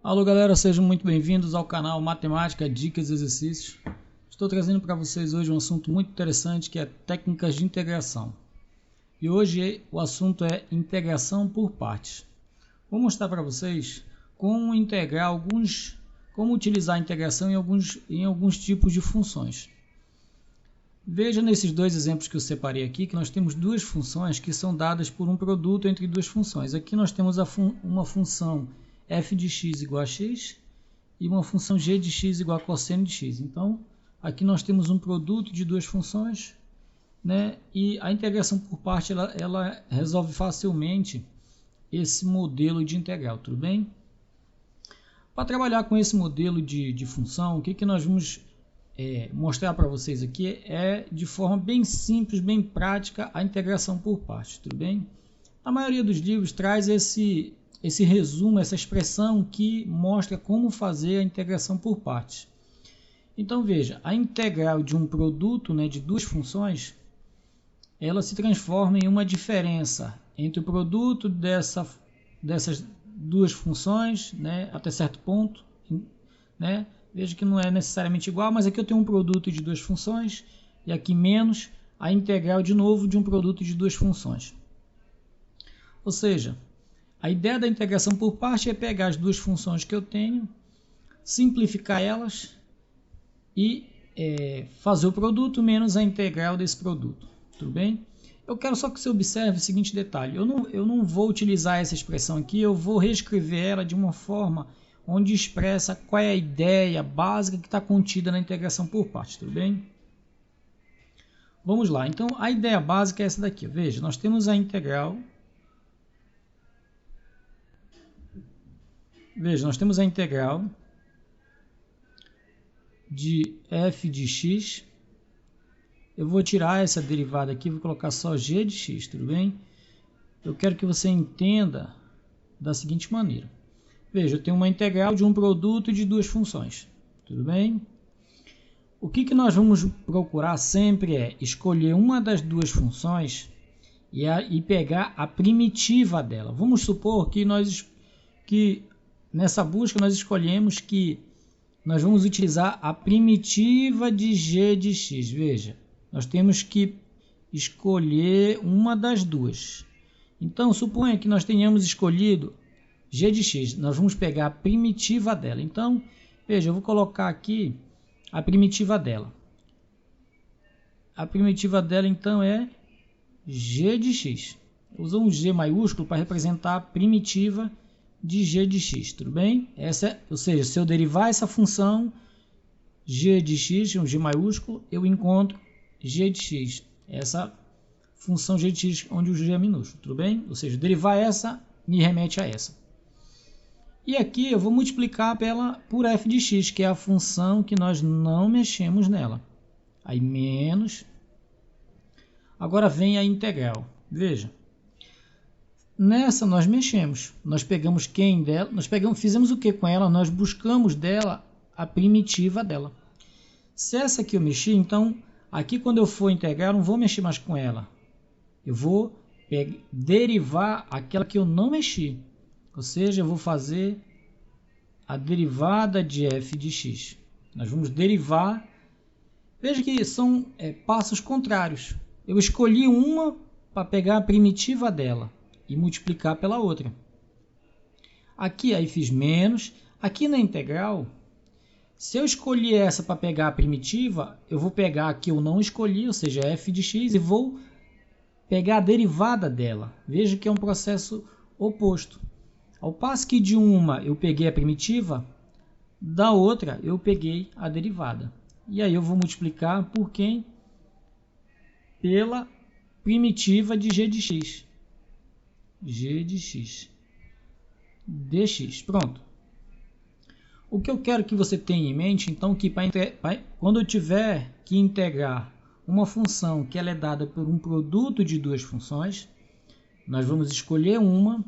Alô galera, sejam muito bem-vindos ao canal Matemática, Dicas e Exercícios. Estou trazendo para vocês hoje um assunto muito interessante que é técnicas de integração. E hoje o assunto é integração por partes. Vou mostrar para vocês como utilizar a integração em alguns tipos de funções. Veja nesses dois exemplos que eu separei aqui que nós temos duas funções que são dadas por um produto entre duas funções. Aqui nós temos uma função f de x igual a x e uma função g de x igual a cosseno de x. Então, aqui nós temos um produto de duas funções, né? E a integração por parte ela resolve facilmente esse modelo de integral, tudo bem? Para trabalhar com esse modelo de função, o que nós vamos mostrar para vocês aqui é de forma bem simples, bem prática, a integração por partes, tudo bem? A maioria dos livros traz esse resumo, essa expressão que mostra como fazer a integração por partes. Então veja, a integral de um produto, né, de duas funções, ela se transforma em uma diferença entre o produto dessas duas funções, né, até certo ponto, né? Veja que não é necessariamente igual, mas aqui eu tenho um produto de duas funções e aqui menos a integral de novo de um produto de duas funções. Ou seja, a ideia da integração por parte é pegar as duas funções que eu tenho, simplificar elas e fazer o produto menos a integral desse produto. Tudo bem? Eu quero só que você observe o seguinte detalhe. Eu não vou utilizar essa expressão aqui, eu vou reescrever ela de uma forma onde expressa qual é a ideia básica que está contida na integração por partes. Tudo bem? Vamos lá. Então, a ideia básica é essa daqui. Veja, nós temos a integral. Veja, nós temos a integral de f de x. Eu vou tirar essa derivada aqui, vou colocar só g de x, tudo bem? Eu quero que você entenda da seguinte maneira. Veja, eu tenho uma integral de um produto de duas funções, tudo bem? O que nós vamos procurar sempre é escolher uma das duas funções e pegar a primitiva dela. Vamos supor que nessa busca nós escolhemos que nós vamos utilizar a primitiva de g de x. Veja, nós temos que escolher uma das duas. Então, suponha que nós tenhamos escolhido g de x. Nós vamos pegar a primitiva dela. Então, veja, eu vou colocar aqui a primitiva dela. A primitiva dela, então, é g de x. Eu uso um g maiúsculo para representar a primitiva de g de x, tudo bem? Ou seja, se eu derivar essa função g de x, um g maiúsculo, eu encontro g de x. Essa função g de x, onde o g é minúsculo, tudo bem? Ou seja, derivar essa me remete a essa. E aqui eu vou multiplicar por f de x, que é a função que nós não mexemos nela. Aí menos. Agora vem a integral. Veja. Nessa nós mexemos. Nós pegamos quem dela? Fizemos o que com ela? Nós buscamos dela a primitiva dela. Se essa aqui eu mexi, então aqui quando eu for integrar, eu não vou mexer mais com ela. Eu vou derivar aquela que eu não mexi. Ou seja, eu vou fazer a derivada de f de x. Nós vamos derivar. Veja que são passos contrários. Eu escolhi uma para pegar a primitiva dela e multiplicar pela outra. Aqui aí fiz menos. Aqui na integral, se eu escolhi essa para pegar a primitiva, eu vou pegar a que eu não escolhi, ou seja, f de x, e vou pegar a derivada dela. Veja que é um processo oposto. Ao passo que de uma eu peguei a primitiva, da outra eu peguei a derivada. E aí eu vou multiplicar por quem? Pela primitiva de g de x. G de x. Dx. Pronto. O que eu quero que você tenha em mente, então, que quando eu tiver que integrar uma função que ela é dada por um produto de duas funções, nós vamos escolher uma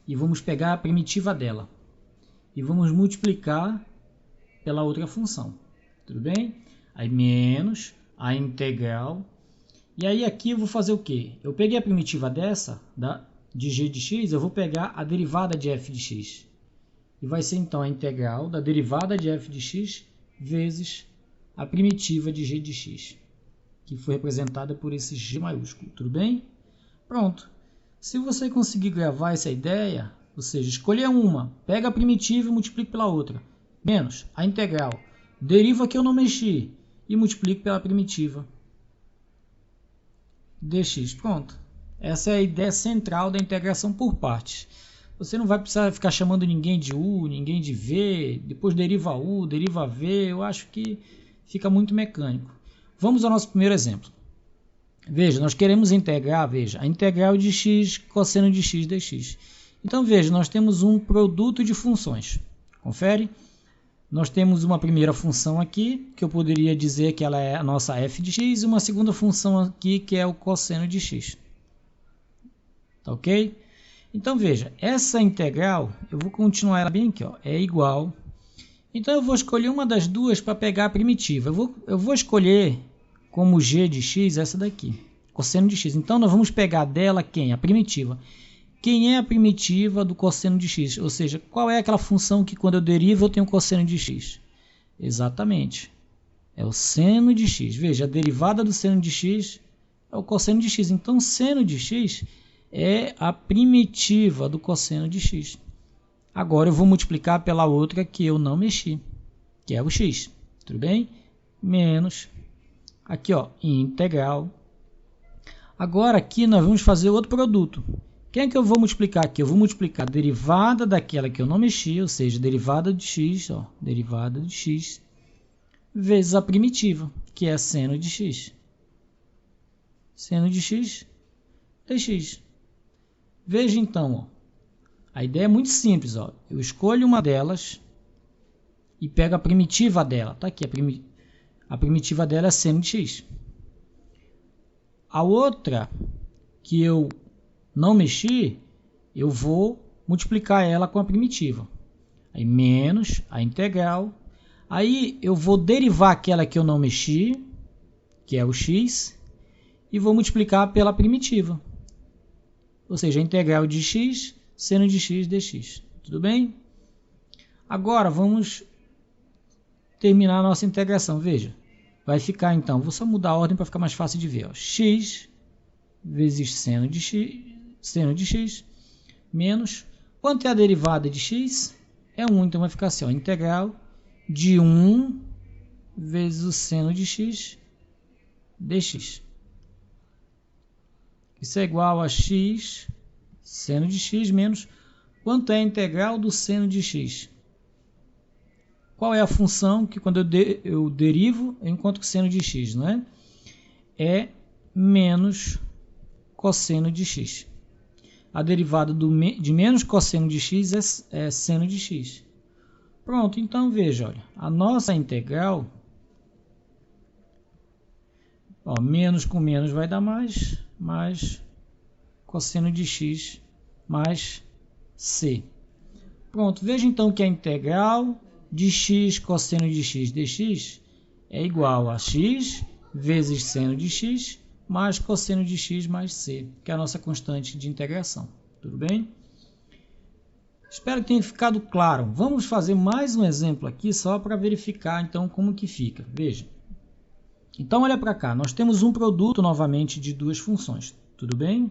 e vamos pegar a primitiva dela e vamos multiplicar pela outra função, tudo bem? Aí menos a integral, e aí aqui eu vou fazer o que? Eu peguei a primitiva de g de x, eu vou pegar a derivada de f de x. E vai ser então a integral da derivada de f de x vezes a primitiva de g de x, que foi representada por esse G maiúsculo, tudo bem? Pronto. Se você conseguir gravar essa ideia, ou seja, escolher uma, pega a primitiva e multiplica pela outra, menos a integral, deriva que eu não mexi e multiplico pela primitiva dx. Pronto. Essa é a ideia central da integração por partes. Você não vai precisar ficar chamando ninguém de u, ninguém de v, depois deriva u, deriva v. Eu acho que fica muito mecânico. Vamos ao nosso primeiro exemplo. Veja, nós queremos integrar, veja, a integral de x cosseno de x dx. Então, veja, nós temos um produto de funções. Confere? Nós temos uma primeira função aqui, que eu poderia dizer que ela é a nossa f de x, e uma segunda função aqui, que é o cosseno de x. Tá ok? Então, veja, essa integral, eu vou continuar ela bem aqui, ó, é igual. Então, eu vou escolher uma das duas para pegar a primitiva. Eu vou escolher como g de x essa daqui, cosseno de x. Então, nós vamos pegar dela quem? A primitiva. Quem é a primitiva do cosseno de x? Ou seja, qual é aquela função que quando eu derivo eu tenho cosseno de x? Exatamente. É o seno de x. Veja, a derivada do seno de x é o cosseno de x. Então, seno de x é a primitiva do cosseno de x. Agora eu vou multiplicar pela outra que eu não mexi, que é o x. Tudo bem? Menos, aqui ó, integral. Agora aqui nós vamos fazer outro produto. Quem é que eu vou multiplicar aqui? Eu vou multiplicar a derivada daquela que eu não mexi, ou seja, derivada de x, ó, derivada de x, vezes a primitiva, que é seno de x. Seno de x dx. Veja então, ó, a ideia é muito simples. Ó. Eu escolho uma delas e pego a primitiva dela. Tá aqui, a primitiva dela é seno de x. A outra que eu não mexi, eu vou multiplicar ela com a primitiva. Aí menos a integral. Aí eu vou derivar aquela que eu não mexi, que é o x, e vou multiplicar pela primitiva. Ou seja, a integral de x, seno de x dx. Tudo bem? Agora vamos terminar a nossa integração. Veja, vai ficar então, vou só mudar a ordem para ficar mais fácil de ver. Ó. X vezes seno de x menos, quanto é a derivada de x? É 1, então vai ficar assim, ó, integral de 1 vezes o seno de x dx. Isso é igual a x seno de x menos, quanto é a integral do seno de x? Qual é a função que quando eu derivo, eu encontro seno de x, não é? É menos cosseno de x. A derivada de menos cosseno de x é seno de x. Pronto, então veja, olha, a nossa integral, ó, menos com menos vai dar mais cosseno de x mais c. Pronto, veja então que a integral de x cosseno de x dx é igual a x vezes seno de x mais cosseno de x mais c, que é a nossa constante de integração. Tudo bem? Espero que tenha ficado claro. Vamos fazer mais um exemplo aqui só para verificar então como que fica. Veja. Então olha para cá, nós temos um produto novamente de duas funções. Tudo bem?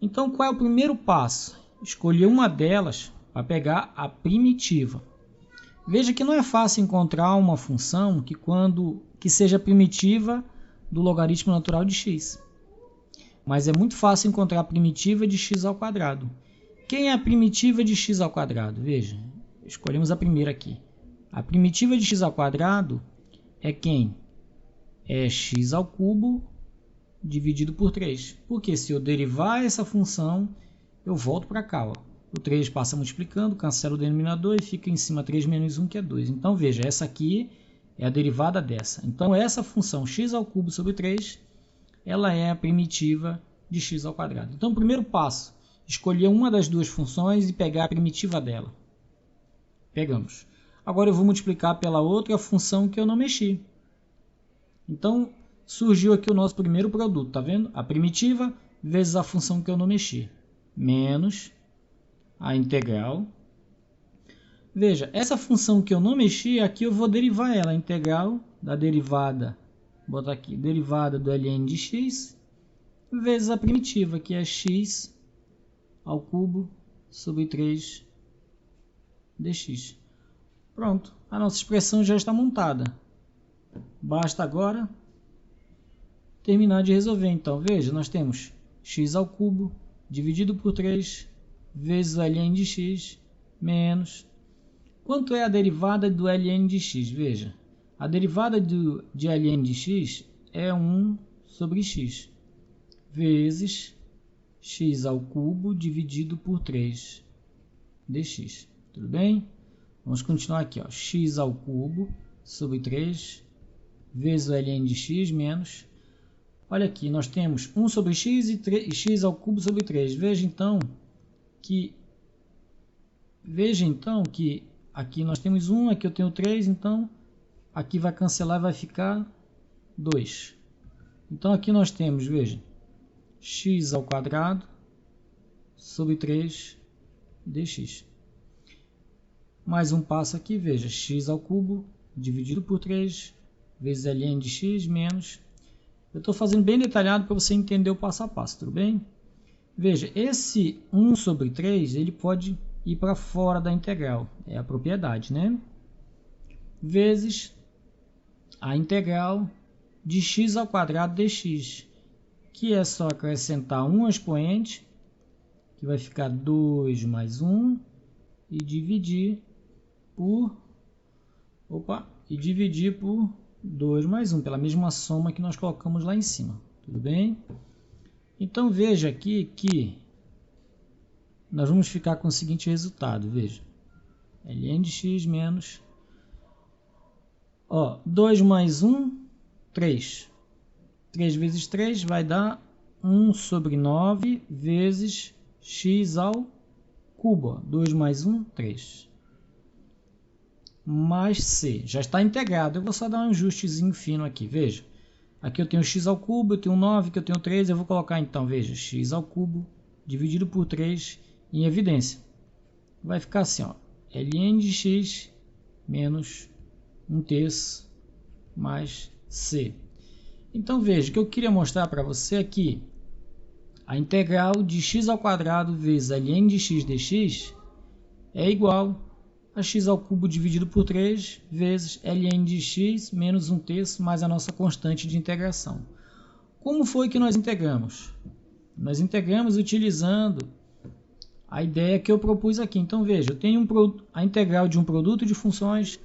Então qual é o primeiro passo? Escolher uma delas para pegar a primitiva. Veja que não é fácil encontrar uma função que seja primitiva do logaritmo natural de x. Mas é muito fácil encontrar a primitiva de x ao quadrado. Quem é a primitiva de x ao quadrado? Veja, escolhemos a primeira aqui. A primitiva de x ao quadrado é quem? É x ao cubo dividido por 3. Porque se eu derivar essa função, eu volto para cá. Ó. O 3 passa multiplicando, cancela o denominador e fica em cima 3 menos 1, que é 2. Então, veja, essa aqui é a derivada dessa. Então, essa função x ao cubo sobre 3, ela é a primitiva de x ao quadrado. Então, o primeiro passo, escolher uma das duas funções e pegar a primitiva dela. Pegamos. Agora, eu vou multiplicar pela outra função que eu não mexi. Então, surgiu aqui o nosso primeiro produto, tá vendo? A primitiva vezes a função que eu não mexi. Menos a integral Veja, essa função que eu não mexi, aqui eu vou derivar ela, a integral da derivada, vou botar aqui, derivada do ln de x, vezes a primitiva, que é x ao cubo sobre 3 dx. Pronto, a nossa expressão já está montada. Basta agora terminar de resolver. Então, veja, nós temos x ao cubo dividido por 3 vezes o ln de x menos... Quanto é a derivada do ln de x? Veja, a derivada de ln de x é 1 sobre x vezes x ao cubo dividido por 3 dx. Tudo bem? Vamos continuar aqui, ó. X ao cubo sobre 3 vezes o ln de x menos... Olha aqui, nós temos 1 sobre x e x ao cubo sobre 3. Veja então que aqui nós temos 1, aqui eu tenho 3, então aqui vai cancelar e vai ficar 2. Então aqui nós temos, veja, x ao quadrado sobre 3 dx. Mais um passo aqui, veja, x ao cubo dividido por 3 vezes ln de x menos... Eu estou fazendo bem detalhado para você entender o passo a passo, tudo bem? Veja, esse 1 sobre 3, ele pode ir para fora da integral, é a propriedade, né? Vezes a integral de x ao quadrado dx, que é só acrescentar um expoente, que vai ficar 2 mais 1, e dividir por 2 mais 1, pela mesma soma que nós colocamos lá em cima, tudo bem? Então veja aqui que nós vamos ficar com o seguinte resultado, veja, ln de x menos, 2 mais 1, 3, 3 vezes 3 vai dar 1 sobre 9 vezes x ao cubo, 2 mais 1, 3, mais c, já está integrado, eu vou só dar um ajustezinho fino aqui, veja, aqui eu tenho x ao cubo, eu tenho 9, aqui eu tenho 3, eu vou colocar então, veja, x ao cubo dividido por 3 em evidência, vai ficar assim, ó, ln de x menos 1/3 mais c. Então veja, o que eu queria mostrar para você aqui, a integral de x ao quadrado vezes ln de x dx é igual a x ao cubo dividido por 3 vezes ln de x menos 1/3 mais a nossa constante de integração. Como foi que nós integramos? Nós integramos utilizando a ideia que eu propus aqui. Então veja, eu tenho a integral de um produto de funções,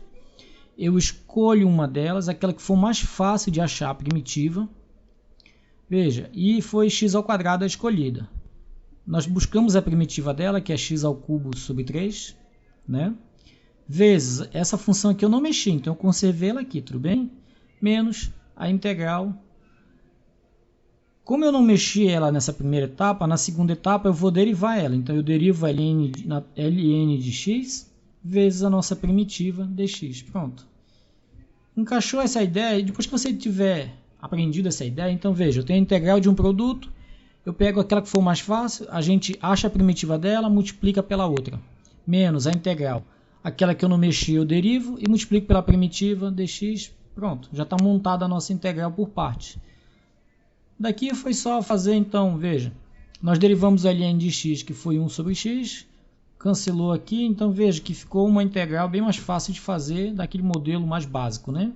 eu escolho uma delas, aquela que for mais fácil de achar a primitiva, veja, e foi x ao quadrado a escolhida. Nós buscamos a primitiva dela, que é x ao cubo sobre 3, né? Vezes essa função aqui eu não mexi, então eu conservei ela aqui, tudo bem? Menos a integral. Como eu não mexi ela nessa primeira etapa, na segunda etapa eu vou derivar ela. Então eu derivo ln de x vezes a nossa primitiva dx. Pronto. Encaixou essa ideia? E depois que você tiver aprendido essa ideia, então veja, eu tenho a integral de um produto, eu pego aquela que for mais fácil, a gente acha a primitiva dela, multiplica pela outra. Menos a integral. Aquela que eu não mexi eu derivo e multiplico pela primitiva dx. Pronto, já está montada a nossa integral por partes. Daqui foi só fazer, então, veja, nós derivamos o ln de x, que foi 1 sobre x, cancelou aqui, então veja que ficou uma integral bem mais fácil de fazer, daquele modelo mais básico, né?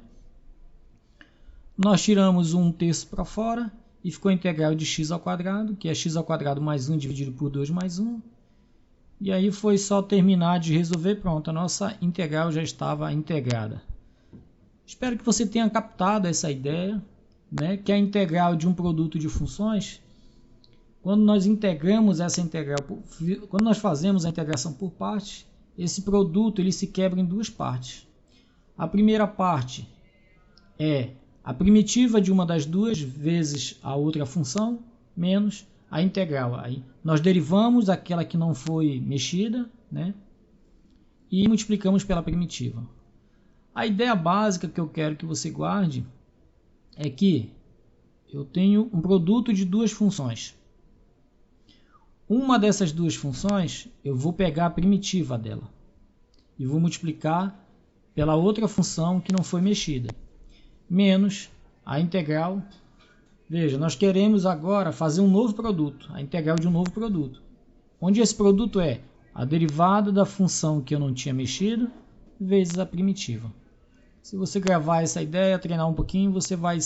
Nós tiramos 1/3 para fora e ficou a integral de x ao quadrado, que é x ao quadrado mais 1 dividido por 2 mais 1. E aí foi só terminar de resolver, pronto, a nossa integral já estava integrada. Espero que você tenha captado essa ideia, né, que a integral de um produto de funções, quando nós integramos essa integral, quando nós fazemos a integração por partes, esse produto ele se quebra em duas partes. A primeira parte é a primitiva de uma das duas vezes a outra função, menos a integral. Aí nós derivamos aquela que não foi mexida, né, e multiplicamos pela primitiva. A ideia básica que eu quero que você guarde é que eu tenho um produto de duas funções. Uma dessas duas funções, eu vou pegar a primitiva dela. e vou multiplicar pela outra função que não foi mexida, menos a integral. Veja, nós queremos agora fazer um novo produto, a integral de um novo produto, onde esse produto é a derivada da função que eu não tinha mexido vezes a primitiva. Se você gravar essa ideia, treinar um pouquinho, você vai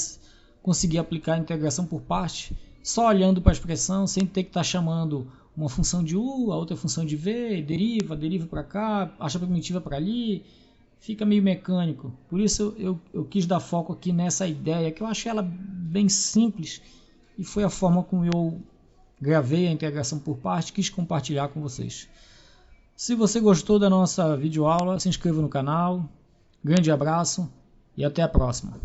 conseguir aplicar a integração por parte só olhando para a expressão, sem ter que estar chamando uma função de u, a outra função de v, deriva para cá, acha a primitiva para ali, fica meio mecânico. Por isso eu quis dar foco aqui nessa ideia, que eu achei ela bem simples e foi a forma como eu gravei a integração por parte, quis compartilhar com vocês. Se você gostou da nossa videoaula, se inscreva no canal. Grande abraço e até a próxima.